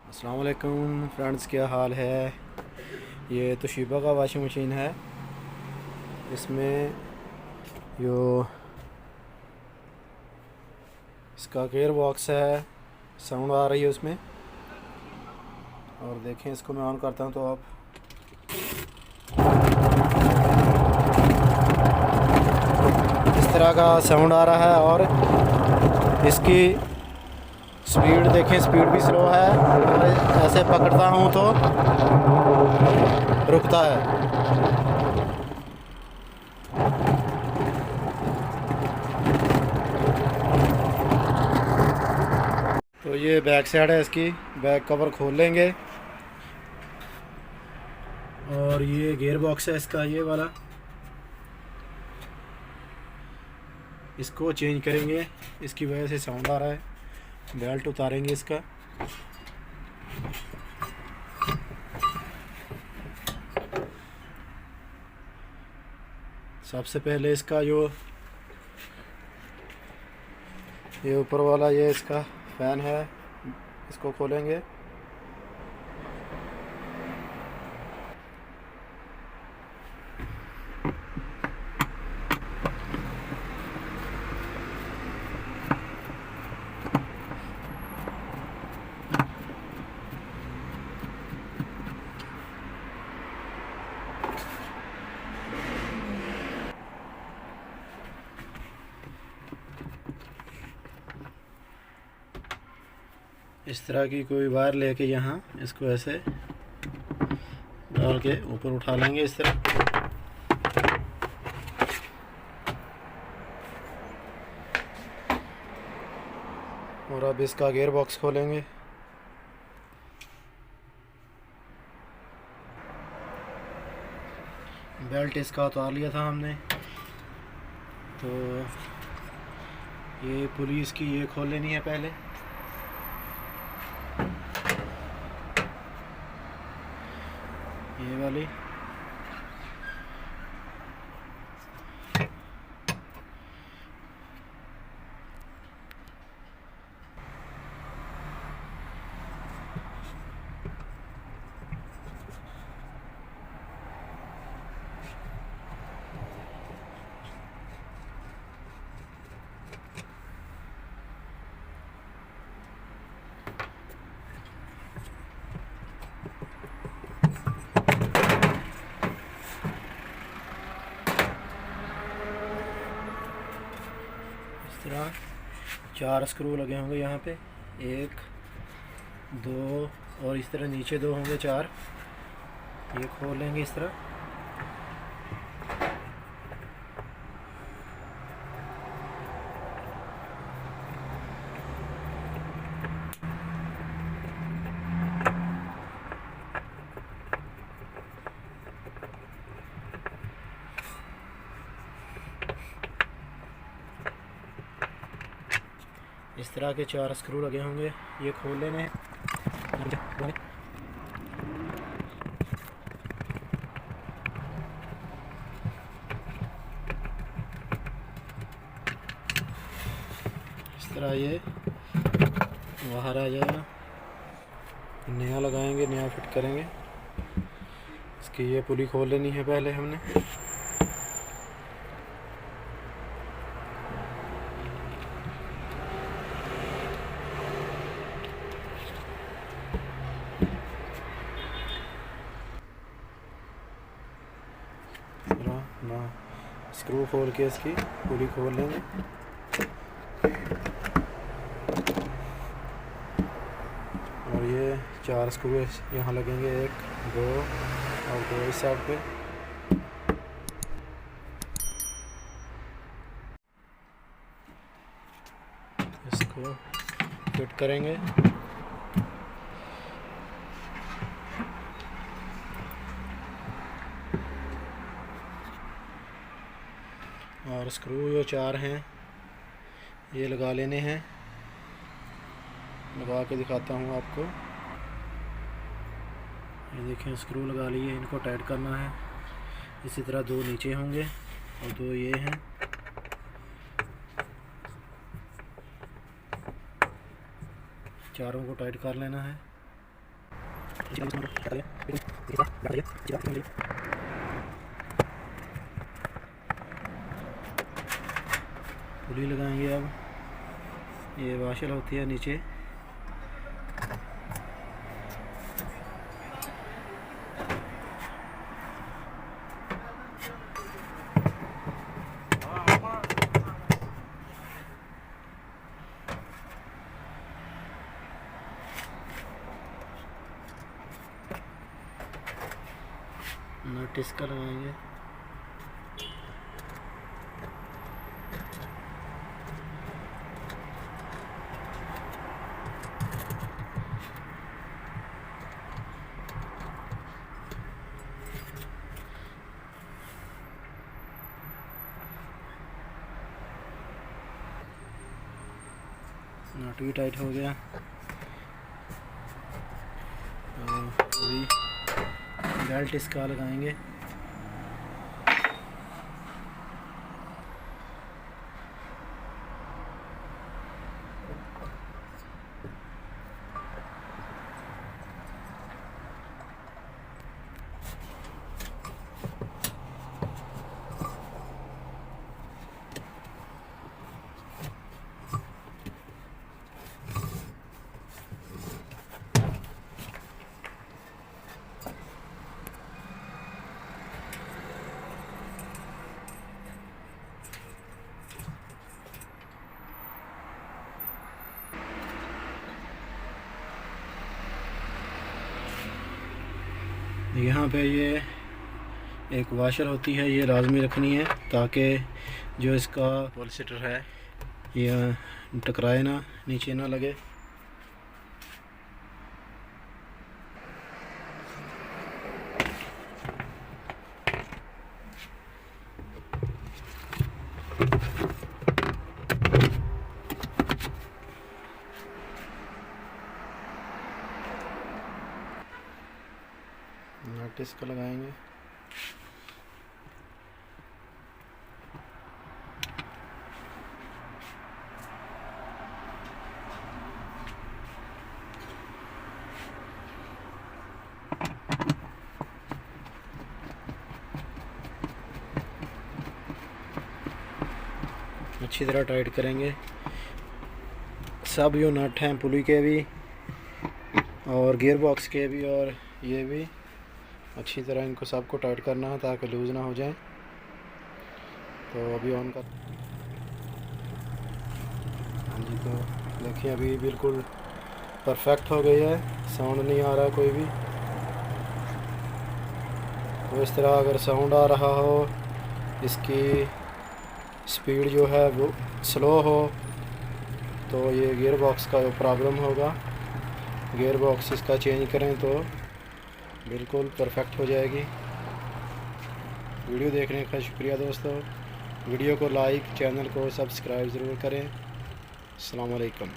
अस्सलाम वालेकुम फ्रेंड्स, क्या हाल है। ये तोशिबा का वॉशिंग मशीन है। इसमें जो इसका गेयर बॉक्स है, साउंड आ रही है उसमें। और देखें, इसको मैं ऑन करता हूँ तो आप इस तरह का साउंड आ रहा है। और इसकी स्पीड देखें, स्पीड भी स्लो है। ऐसे पकड़ता हूँ तो रुकता है। तो ये बैक साइड है इसकी। बैक कवर खोल लेंगे और ये गियर बॉक्स है इसका, ये वाला। इसको चेंज करेंगे, इसकी वजह से साउंड आ रहा है। बेल्ट उतारेंगे इसका। सबसे पहले इसका जो ये ऊपर वाला ये इसका फैन है, इसको खोलेंगे। इस तरह की कोई वायर लेके यहाँ इसको ऐसे डाल के ऊपर उठा लेंगे इस तरह। और अब इसका गियर बॉक्स खोलेंगे। बेल्ट इसका उतार लिया था हमने, तो ये पुली इसकी ये खोल लेनी है पहले। ये वाली तरह 4 स्क्रू लगे होंगे यहाँ पे, 1 2 और इस तरह नीचे 2 होंगे, 4। ये खोल लेंगे इस तरह। इस तरह के 4 स्क्रू लगे होंगे, ये खोल लेने हैं। इस तरह ये बाहर आ जाएगा। नया लगाएंगे, नया फिट करेंगे। इसकी ये पुली खोल लेनी है पहले हमने। ना स्क्रू खोल के इसकी पूरी खोल लेंगे। और ये 4 स्क्रू यहाँ लगेंगे, 1 2 और 2 इस साइड पे। इसको फिट करेंगे। और स्क्रू जो 4 हैं ये लगा लेने हैं। लगा के दिखाता हूँ आपको। ये देखें, स्क्रू लगा लिए, इनको टाइट करना है। इसी तरह 2 नीचे होंगे और 2 ये हैं। चारों को टाइट कर लेना है। पुली लगाएंगे। अब ये वाशर होती है नीचे, नट इसका लगाएंगे। नट भी टाइट हो गया। अभी बेल्ट इसका लगाएंगे। यहाँ पे ये एक वाशर होती है, ये लाजमी रखनी है ताकि जो इसका पल्सेटर है ये टकराए ना, नीचे ना लगे। नट इसका लगाएंगे। अच्छी तरह टाइट करेंगे। सब जो नट हैं पुली के भी और गियर बॉक्स के भी और ये भी अच्छी तरह इनको सबको टाइट करना है ताकि लूज़ ना हो जाए। तो अभी ऑन कर। हाँ जी, तो देखिए अभी बिल्कुल परफेक्ट हो गई है, साउंड नहीं आ रहा कोई भी। तो इस तरह अगर साउंड आ रहा हो, इसकी स्पीड जो है वो स्लो हो, तो ये गियर बॉक्स का प्रॉब्लम होगा। गियर बॉक्स इसका चेंज करें तो बिल्कुल परफेक्ट हो जाएगी। वीडियो देखने का शुक्रिया दोस्तों। वीडियो को लाइक, चैनल को सब्सक्राइब ज़रूर करें। अस्सलाम वालेकुम।